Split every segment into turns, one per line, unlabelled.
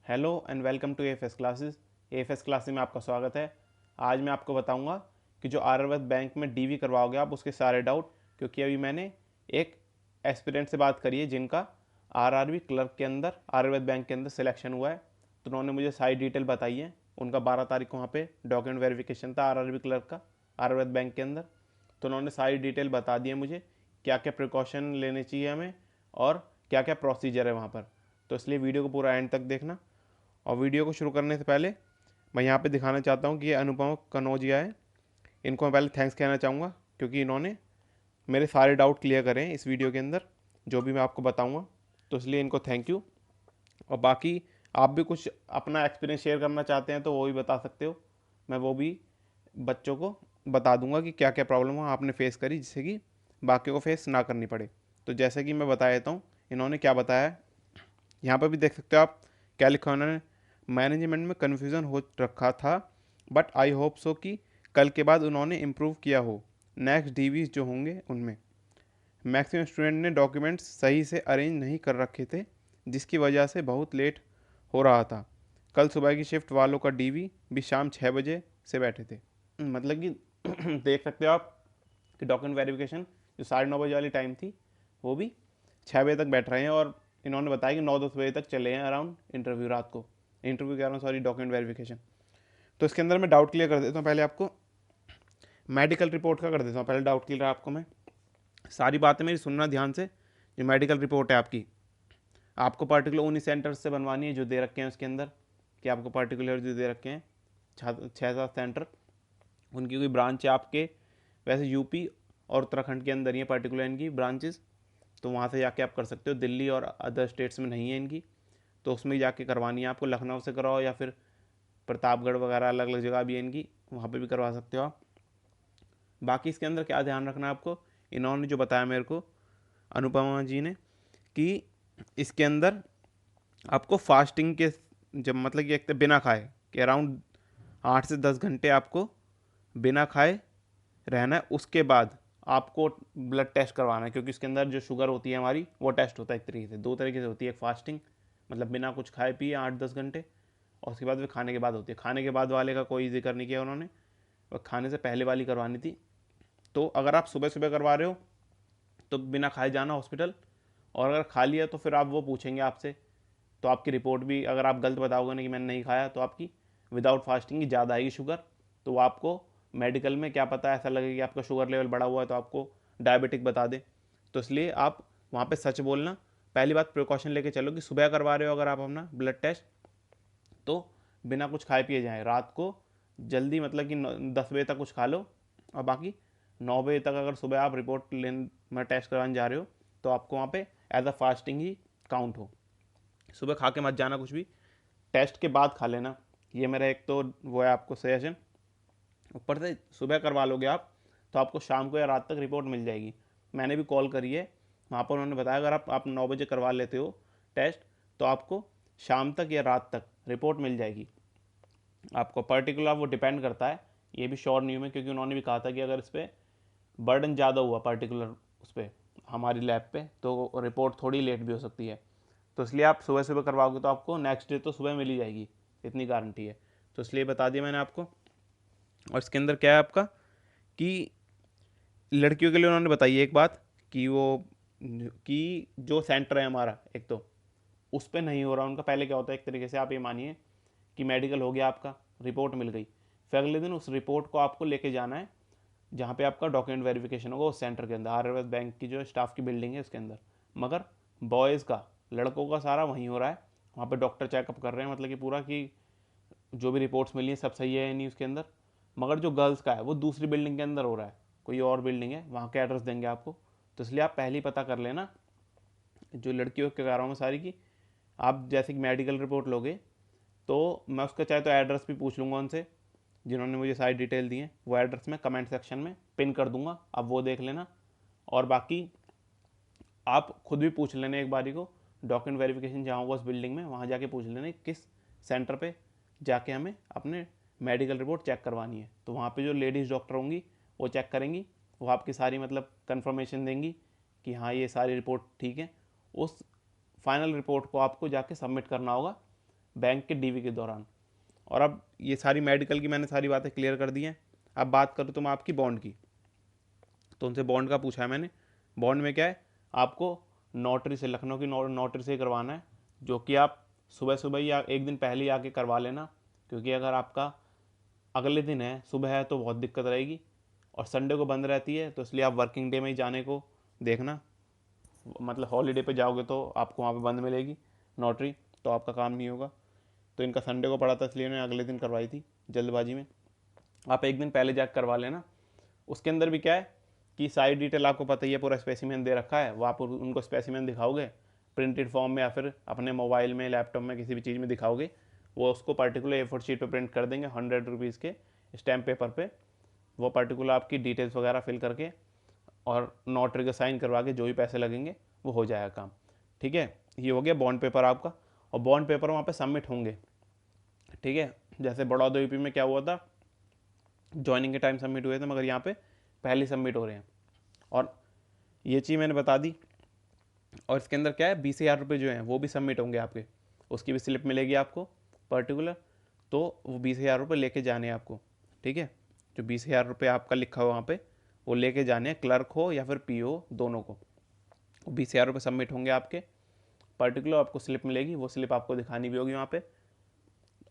Hello and welcome to AFS classes. AFS classes में आपका स्वागत है। आज मैं आपको बताऊंगा कि जो आर्यावर्त बैंक में डीवी करवाओगे आप उसके सारे डाउट, क्योंकि अभी मैंने एक एस्पिरेंट से बात करी है जिनका आरआरबी क्लर्क के अंदर आर्यावर्त बैंक के अंदर सिलेक्शन हुआ है। तो उन्होंने मुझे सारी डिटेल बताई है। उनका 12 तारीख को वहाँ पे डॉक्यूमेंट वेरिफिकेशन था आरआरबी क्लर्क का आर्यावर्त बैंक के अंदर। तो उन्होंने सारी डिटेल बता दी है मुझे, क्या क्या प्रिकॉशन लेने चाहिए हमें और क्या क्या प्रोसीजर है वहाँ पर। तो इसलिए वीडियो को पूरा एंड तक देखना। और वीडियो को शुरू करने से पहले मैं यहाँ पे दिखाना चाहता हूँ कि ये अनुपम कनौजिया है। इनको मैं पहले थैंक्स कहना चाहूँगा, क्योंकि इन्होंने मेरे सारे डाउट क्लियर करे हैं इस वीडियो के अंदर, जो भी मैं आपको बताऊँगा। तो इसलिए इनको थैंक यू। और बाकी आप भी कुछ अपना एक्सपीरियंस शेयर करना चाहते हैं तो वो भी बता सकते हो। मैं वो भी बच्चों को बता दूंगा कि क्या क्या प्रॉब्लम हो आपने फेस करी, जिससे कि बाकी को फेस ना करनी पड़े। तो जैसे कि मैं बता देता हूँ इन्होंने क्या बताया है। यहाँ पर भी देख सकते हो आप क्या लिखा है उन्होंने। मैनेजमेंट में कन्फ्यूज़न हो रखा था, बट आई होप सो कि कल के बाद उन्होंने इम्प्रूव किया हो नेक्स्ट डीवीज जो होंगे उनमें। मैक्सिमम स्टूडेंट ने डॉक्यूमेंट्स सही से अरेंज नहीं कर रखे थे, जिसकी वजह से बहुत लेट हो रहा था। कल सुबह की शिफ्ट वालों का डीवी भी शाम 6 बजे से बैठे थे। मतलब कि देख सकते हो आप कि डॉक्यूमेंट वेरिफिकेशन जो 9:30 बजे वाली टाइम थी वो भी 6 बजे तक बैठ रहे हैं। और इन्होंने बताया कि 9-10 बजे तक चले हैं अराउंड इंटरव्यू, रात को इंटरव्यू कह रहा हूँ, सॉरी, डॉक्यूमेंट वेरिफिकेशन। तो इसके अंदर मैं डाउट क्लियर कर देता हूँ। पहले आपको मेडिकल रिपोर्ट का कर देता हूँ। पहले डाउट क्लियर आपको मैं सारी बातें मेरी सुनना ध्यान से। जो मेडिकल रिपोर्ट है आपकी, आपको पर्टिकुलर उन्हीं सेंटर से बनवानी है जो दे रखे हैं उसके अंदर, कि आपको पर्टिकुलर जो दे रखे हैं 6-7 सेंटर, उनकी कोई ब्रांच है आपके। वैसे यूपी और उत्तराखंड के अंदर ही है पर्टिकुलर इनकी ब्रांचेस, तो वहाँ से जाके आप कर सकते हो। दिल्ली और अदर स्टेट्स में नहीं है इनकी, तो उसमें जाके करवानी है आपको। लखनऊ से कराओ या फिर प्रतापगढ़ वगैरह अलग अलग जगह भी है इनकी, वहाँ पे भी करवा सकते हो आप। बाकी इसके अंदर क्या ध्यान रखना है आपको, इन्होंने जो बताया मेरे को अनुपमा जी ने, कि इसके अंदर आपको फास्टिंग के, जब मतलब कि एक तो बिना खाए कि अराउंड 8 से 10 घंटे आपको बिना खाए रहना है। उसके बाद आपको ब्लड टेस्ट करवाना है, क्योंकि इसके अंदर जो शुगर होती है हमारी वो टेस्ट होता है। एक तरीके से दो तरीके से होती है। एक फास्टिंग मतलब बिना कुछ खाए पिए 8-10 घंटे, और उसके बाद फिर खाने के बाद होती है। खाने के बाद वाले का कोई जिक्र नहीं किया उन्होंने, और खाने से पहले वाली करवानी थी। तो अगर आप सुबह सुबह करवा रहे हो तो बिना खाए जाना हॉस्पिटल, और अगर खा लिया तो फिर आप वो पूछेंगे आपसे। तो आपकी रिपोर्ट भी, अगर आप गलत बताओगे ना कि मैंने नहीं खाया, तो आपकी विदाउट फास्टिंग की ज़्यादा आएगी शुगर। तो वो आपको मेडिकल में क्या पता ऐसा लगे कि आपका शुगर लेवल बढ़ा हुआ है तो आपको डायबिटिक बता दे। तो इसलिए आप वहाँ पे सच बोलना। पहली बात प्रिकॉशन लेके चलो कि सुबह करवा रहे हो अगर आप अपना ब्लड टेस्ट, तो बिना कुछ खाए पिए जाएँ। रात को जल्दी मतलब कि 10 बजे तक कुछ खा लो, और बाकी 9 बजे तक अगर सुबह आप रिपोर्ट लेने में टेस्ट करवाने जा रहे हो तो आपको वहाँ पे एज अ फास्टिंग ही काउंट हो। सुबह खा के मत जाना कुछ भी, टेस्ट के बाद खा लेना। ये मेरा एक तो वो है आपको सजेशन। ऊपर से सुबह करवा लोगे आप तो आपको शाम को या रात तक रिपोर्ट मिल जाएगी। मैंने भी कॉल करी है, वहाँ पर उन्होंने बताया अगर आप 9 बजे करवा लेते हो टेस्ट तो आपको शाम तक या रात तक रिपोर्ट मिल जाएगी। आपको पर्टिकुलर वो डिपेंड करता है, ये भी श्योर नहीं हूँ मैं, क्योंकि उन्होंने भी कहा था कि अगर इस पर बर्डन ज़्यादा हुआ पर्टिकुलर उस पर हमारी लैब पे तो रिपोर्ट थोड़ी लेट भी हो सकती है। तो इसलिए आप सुबह सुबह करवाओगे तो आपको नेक्स्ट डे तो सुबह मिल ही जाएगी, इतनी गारंटी है। तो इसलिए बता दिया मैंने आपको। और इसके अंदर क्या है आपका कि लड़कियों के लिए उन्होंने बताई है एक बात, कि वो कि जो सेंटर है हमारा एक तो उस पर नहीं हो रहा उनका। पहले क्या होता है, एक तरीके से आप ये मानिए कि मेडिकल हो गया आपका, रिपोर्ट मिल गई, फिर अगले दिन उस रिपोर्ट को आपको लेके जाना है जहाँ पे आपका डॉक्यूमेंट वेरिफिकेशन होगा उस सेंटर के अंदर, आर्यावर्त बैंक की जो स्टाफ की बिल्डिंग है उसके अंदर। मगर बॉयज़ का, लड़कों का सारा वहीं हो रहा है। वहाँ पे डॉक्टर चेकअप कर रहे हैं, मतलब कि पूरा कि जो भी रिपोर्ट्स मिली है सब सही है या नहीं उसके अंदर। मगर जो गर्ल्स का है वो दूसरी बिल्डिंग के अंदर हो रहा है, कोई और बिल्डिंग है, वहाँ के एड्रेस देंगे आपको। तो इसलिए आप पहले ही पता कर लेना जो लड़कियों के कारण में सारी की। आप जैसे कि मेडिकल रिपोर्ट लोगे तो मैं उसका चाहे तो एड्रेस भी पूछ लूँगा उनसे, जिन्होंने मुझे सारी डिटेल दी है। वो एड्रेस मैं कमेंट सेक्शन में पिन कर दूंगा, आप वो देख लेना। और बाकी आप खुद भी पूछ लेना एक बारी को, डॉक्यूमेंट वेरिफिकेशन जहाँ हुआ उस बिल्डिंग में, वहाँ जाके पूछ लेना किस सेंटर पे जाके हमें अपने मेडिकल रिपोर्ट चेक करवानी है। तो वहाँ पे जो लेडीज़ डॉक्टर होंगी वो चेक करेंगी, वो आपकी सारी मतलब कंफर्मेशन देंगी कि हाँ ये सारी रिपोर्ट ठीक है। उस फाइनल रिपोर्ट को आपको जाके सबमिट करना होगा बैंक के डीवी के दौरान। और अब ये सारी मेडिकल की मैंने सारी बातें क्लियर कर दी हैं। अब बात करूँ तो मैं आपकी बॉन्ड की, तो उनसे बॉन्ड का पूछा है मैंने। बॉन्ड में क्या है, आपको नोटरी से, लखनऊ की नोटरी से करवाना है, जो कि आप सुबह सुबह या एक दिन पहले ही आके करवा लेना, क्योंकि अगर आपका अगले दिन है, सुबह है, तो बहुत दिक्कत रहेगी। और संडे को बंद रहती है, तो इसलिए आप वर्किंग डे में ही जाने को देखना, मतलब हॉलीडे पे जाओगे तो आपको वहाँ पे बंद मिलेगी नोटरी, तो आपका काम नहीं होगा। तो इनका संडे को पड़ा था, इसलिए उन्होंने अगले दिन करवाई थी जल्दबाजी में। आप एक दिन पहले जाकर करवा लेना। उसके अंदर भी क्या है कि सारी डिटेल आपको पता ही है, पूरा स्पेसिमेन दे रखा है, वो आप उनको स्पेसिमेन दिखाओगे प्रिंटेड फॉर्म में या फिर अपने मोबाइल में, लैपटॉप में, किसी भी चीज़ में दिखाओगे, वो उसको पर्टिकुलर A4 शीट पे प्रिंट कर देंगे 100 रुपीज़ के स्टैम्प पेपर पे। वो पर्टिकुलर आपकी डिटेल्स वगैरह फिल करके और नोटरी का साइन करवा के जो भी पैसे लगेंगे वो हो जाएगा काम। ठीक है, ये हो गया बॉन्ड पेपर आपका। और बॉन्ड पेपर वहाँ पे सबमिट होंगे। ठीक है, जैसे बड़ौदा यूपी में क्या हुआ था, ज्वाइनिंग के टाइम सबमिट हुए थे, मगर यहाँ पे पहले सबमिट हो रहे हैं। और ये चीज़ मैंने बता दी। और इसके अंदर क्या है, 20,000 रुपये जो हैं वो भी सबमिट होंगे आपके, उसकी भी स्लिप मिलेगी आपको पर्टिकुलर। तो वो 20,000 रुपये लेके जाने हैं आपको। ठीक है, जो 20,000 रुपये आपका लिखा हुआ वहाँ पे, वो लेके जाने हैं, क्लर्क हो या फिर पीओ, दोनों को। 20,000 रुपये सबमिट होंगे आपके पर्टिकुलर, आपको स्लिप मिलेगी, वो स्लिप आपको दिखानी भी होगी वहाँ पे।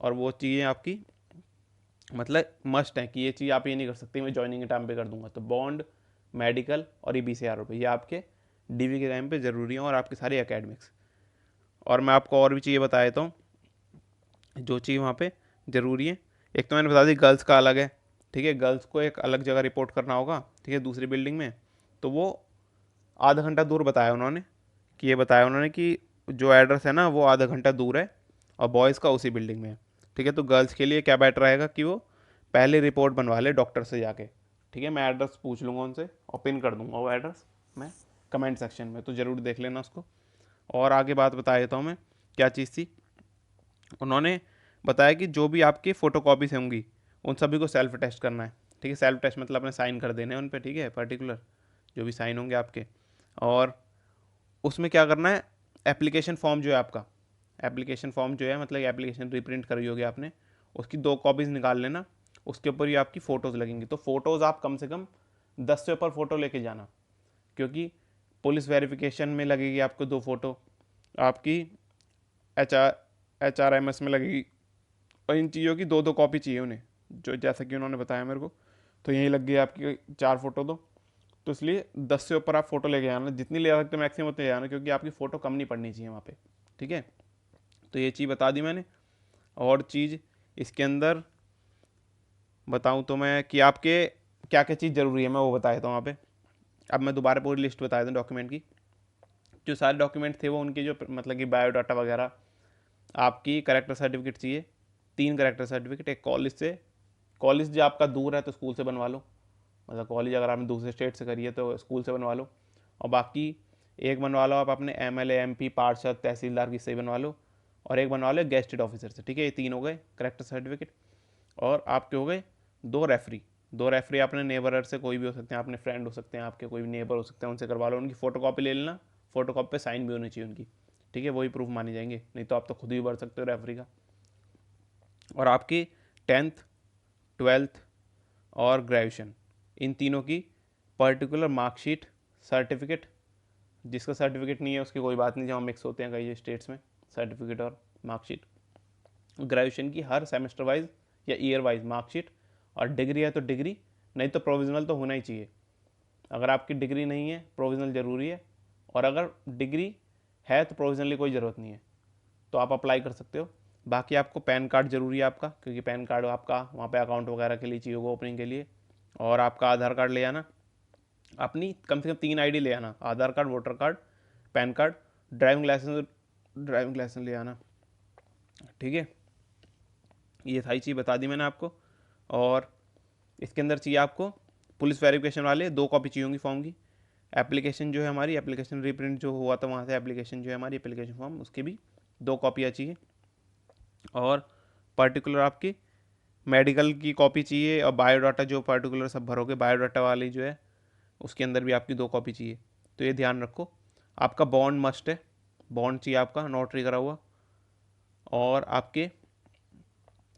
और वो चीज़ें आपकी मतलब मस्ट है कि ये चीज़ आप ये नहीं कर सकते मैं ज्वाइनिंग के टाइम पे कर दूंगा। तो बॉन्ड, मेडिकल और ये 20,000 रुपये, ये आपके डीवी के टाइम पे ज़रूरी हैं, और आपके सारे एकेडमिक्स। और मैं आपको और भी चीज़ें बता देता हूँ जो चीज़ वहाँ पे ज़रूरी है। एक तो मैंने बता दी गर्ल्स का अलग है। ठीक है, गर्ल्स को एक अलग जगह रिपोर्ट करना होगा, ठीक है, दूसरी बिल्डिंग में। तो वो आधा घंटा दूर बताया उन्होंने, कि ये बताया उन्होंने कि जो एड्रेस है ना वो आधा घंटा दूर है, और बॉयज़ का उसी बिल्डिंग में है। ठीक है, तो गर्ल्स के लिए क्या बेटर रहेगा कि वो पहले रिपोर्ट बनवा ले डॉक्टर से जाके। ठीक है, मैं एड्रेस पूछ लूँगा उनसे और पिन कर दूँगा वो एड्रेस मैं कमेंट सेक्शन में, तो ज़रूर देख लेना उसको। और आगे बात बता देता हूँ मैं, क्या चीज़ थी। उन्होंने बताया कि जो भी आपकी फ़ोटो कॉपीज होंगी उन सभी को सेल्फ टेस्ट करना है। ठीक है, सेल्फ टेस्ट मतलब अपने साइन कर देने हैं उन पर। ठीक है, पर्टिकुलर जो भी साइन होंगे आपके। और उसमें क्या करना है, एप्लीकेशन फॉर्म जो है आपका, एप्लीकेशन फॉर्म जो है मतलब एप्लीकेशन रिप्रिंट करी होगी आपने, उसकी 2 कॉपीज़ निकाल लेना। उसके ऊपर ही आपकी फ़ोटोज़ लगेंगी। तो फ़ोटोज़ आप कम से कम 10 से ऊपर फ़ोटो लेके जाना, क्योंकि पुलिस वेरिफिकेशन में लगेगी आपको 2 फ़ोटो, आपकी HRMS में लगेगी, और इन चीज़ों की 2-2 कॉपी चाहिए उन्हें, जो जैसा कि उन्होंने बताया मेरे को। तो यहीं लग गई आपकी 4 फ़ोटो तो इसलिए 10 से ऊपर आप फ़ोटो लेके आना, जितनी ले सकते हो मैक्सिमम उतनी ले आना, क्योंकि आपकी फ़ोटो कम नहीं पड़नी चाहिए वहाँ पे। ठीक है, तो ये चीज़ बता दी मैंने। और चीज़ इसके अंदर बताऊँ तो मैं कि आपके क्या क्या चीज़ ज़रूरी है, मैं वो बता देता हूँ वहाँ पे। अब मैं दोबारा पूरी लिस्ट बता देता हूँ डॉक्यूमेंट की। जो सारे डॉक्यूमेंट थे वो उनकी जो मतलब कि बायोडाटा वगैरह, आपकी करेक्टर सर्टिफिकेट चाहिए, 3 करेक्टर सर्टिफिकेट। एक कॉलेज से, कॉलेज जो आपका दूर है तो स्कूल से बनवा लो, मतलब कॉलेज अगर आपने दूसरे स्टेट से करी है तो स्कूल से बनवा लो। और बाकी एक बनवा लो आप अपने MLA MP पार्षद तहसीलदार की से बनवा लो, और एक बनवा लो गेस्टेड ऑफिसर से। ठीक है, ये 3 हो गए करेक्टर सर्टिफिकेट। और आपके हो गए 2 रेफरी। 2 रेफरी अपने नेबरर से कोई भी हो सकते हैं, अपने फ्रेंड हो सकते हैं, आपके कोई भी नेबर हो सकते हैं, उनसे करवा लो। उनकी फ़ोटो कॉपी ले लेना, फ़ोटो कॉपी पे साइन भी होनी चाहिए उनकी। ठीक है, वही प्रूफ माने जाएंगे, नहीं तो आप तो खुद ही भर सकते हो रेफरी का। और आपकी 10th 12th और ग्रेजुएशन, इन तीनों की पर्टिकुलर मार्कशीट, सर्टिफिकेट। जिसका सर्टिफिकेट नहीं है उसकी कोई बात नहीं, जहाँ मिक्स होते हैं कई स्टेट्स में सर्टिफिकेट और मार्कशीट। ग्रेजुएशन की हर सेमेस्टर वाइज या ईयर वाइज मार्कशीट, और डिग्री है तो डिग्री, नहीं तो प्रोविज़नल तो होना ही चाहिए। अगर आपकी डिग्री नहीं है प्रोविज़नल ज़रूरी है, और अगर डिग्री है तो प्रोविज़नली कोई ज़रूरत नहीं है, तो आप अप्लाई कर सकते हो। बाकी आपको पैन कार्ड ज़रूरी है आपका, क्योंकि पैन कार्ड आपका वहाँ पे अकाउंट वगैरह के लिए चाहिए होगा ओपनिंग के लिए। और आपका आधार कार्ड ले आना, अपनी कम से कम 3 ID ले आना, Aadhaar card, voter card, PAN card, driving licence ले आना। ठीक है, ये सारी चीज़ बता दी मैंने आपको। और इसके अंदर चाहिए आपको पुलिस वेरिफिकेशन वाले 2 कॉपी चाहिए होंगी फॉर्म की। एप्लीकेशन जो है हमारी, एप्लीकेशन रिप्रिंट जो हुआ था वहाँ से, एप्लीकेशन जो है हमारी एप्लीकेशन फॉर्म, उसकी भी 2 कॉपियाँ चाहिए। और पर्टिकुलर आपकी मेडिकल की कॉपी चाहिए, और बायोडाटा जो पर्टिकुलर सब भरोगे बायोडाटा वाली जो है उसके अंदर भी आपकी 2 कॉपी चाहिए। तो ये ध्यान रखो। आपका बॉन्ड मस्ट है, बॉन्ड चाहिए आपका नोटरी करा हुआ। और आपके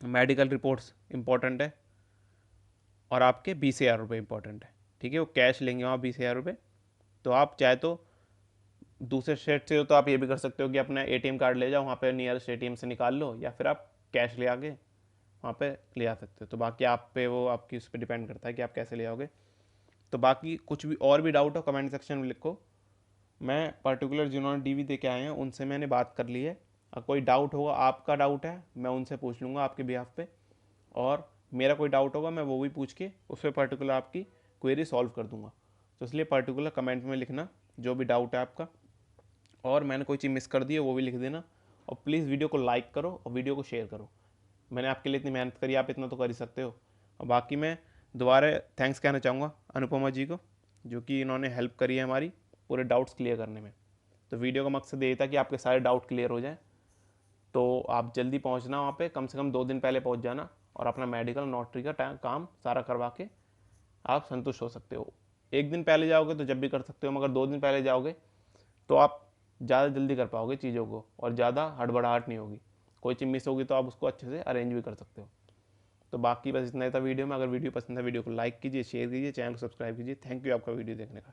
मेडिकल रिपोर्ट्स इंपॉर्टेंट है, और आपके 20,000 रुपये इंपॉर्टेंट है। ठीक है, वो कैश लेंगे वहाँ 20,000 रुपये। तो आप चाहे तो दूसरे स्टेट से हो तो आप ये भी कर सकते हो कि अपना ATM कार्ड ले जाओ, वहाँ पे नियरेस्ट ATM से निकाल लो, या फिर आप कैश ले आके वहाँ पे ले आ सकते हो। तो बाकी आप पे वो आपकी उस पर डिपेंड करता है कि आप कैसे ले आओगे। तो बाकी कुछ भी और भी डाउट हो कमेंट सेक्शन में लिखो। मैं पर्टिकुलर जिन्होंने DV दे के आए हैं उनसे मैंने बात कर ली है। अगर कोई डाउट होगा, आपका डाउट है, मैं उनसे पूछ लूँगा आपके बिहाफ पे, और मेरा कोई डाउट होगा मैं वो भी पूछ के उस पर पर्टिकुलर आपकी क्वेरी सॉल्व कर दूंगा। तो इसलिए पर्टिकुलर कमेंट में लिखना जो भी डाउट है आपका, और मैंने कोई चीज़ मिस कर दी है वो भी लिख देना। और प्लीज़ वीडियो को लाइक करो और वीडियो को शेयर करो। मैंने आपके लिए इतनी मेहनत करी, आप इतना तो कर ही सकते हो। और बाकी मैं दोबारा थैंक्स कहना चाहूँगा अनुपमा जी को, जो कि इन्होंने हेल्प करी है हमारी पूरे डाउट्स क्लियर करने में। तो वीडियो का मकसद ये था कि आपके सारे डाउट क्लियर हो जाएं। तो आप जल्दी पहुंचना वहाँ पे, कम से कम 2 दिन पहले पहुंच जाना, और अपना मेडिकल नोटरी का काम सारा करवा के आप संतुष्ट हो सकते हो। 1 दिन पहले जाओगे तो जब भी कर सकते हो, मगर 2 दिन पहले जाओगे तो आप ज़्यादा जल्दी कर पाओगे चीज़ों को, और ज़्यादा हड़बड़ाहट नहीं होगी। कोई चीज़ मिस होगी तो आप उसको अच्छे से अरेंज भी कर सकते हो। तो बाकी बस इतना ही था वीडियो में। अगर वीडियो पसंद है वीडियो को लाइक कीजिए, शेयर कीजिए, चैनल को सब्सक्राइब कीजिए। थैंक यू आपका वीडियो देखने का।